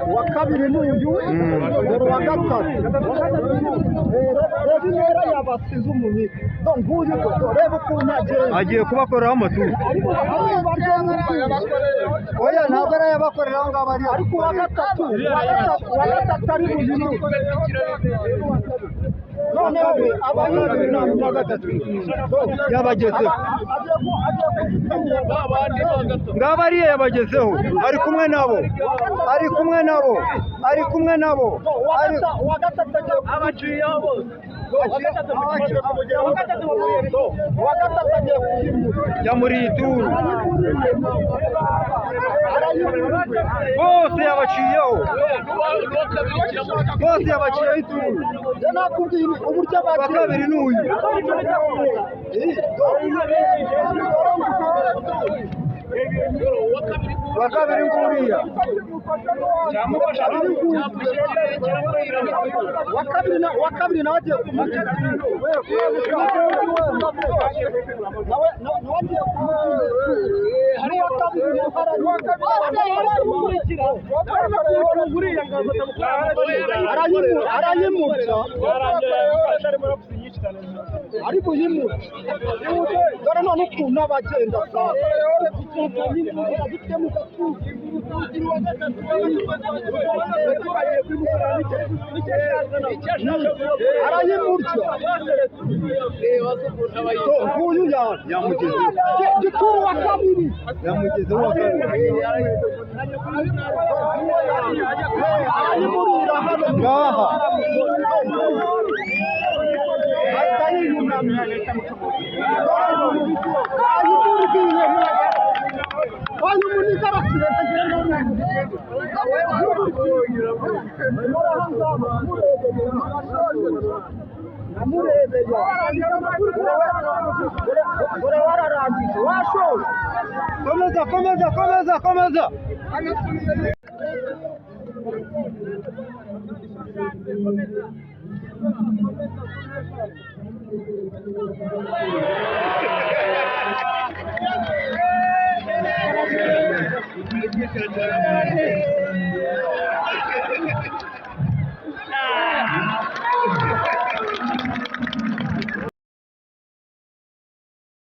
uwa kabiri n'uyu dore uwa gatatu reba intera yabasize umunike nguyu reba ukuntu agiye kubakoreraho amaturo oya ntabwo ari ayabakorera aho ngaho ari ariko uwa gatatu ari buyinuke noneho abahinzi na gatatu yabagezeho ngaba ariye yabagezeho ari kumwe nabo uwa gatatu agiye yamuriye ituru bose yabaciyeho ituru uburyo uwa kabiri n'uyu uwa kabiri nguriya uwa kabiri nawe agiye kumurya arayimurya ari buyimure dore none ukuntu abagenda arayimurya nguyu yamugezeho gituru wa kabiri yamugezeho uwa kabiri arayimurira ngaha komeza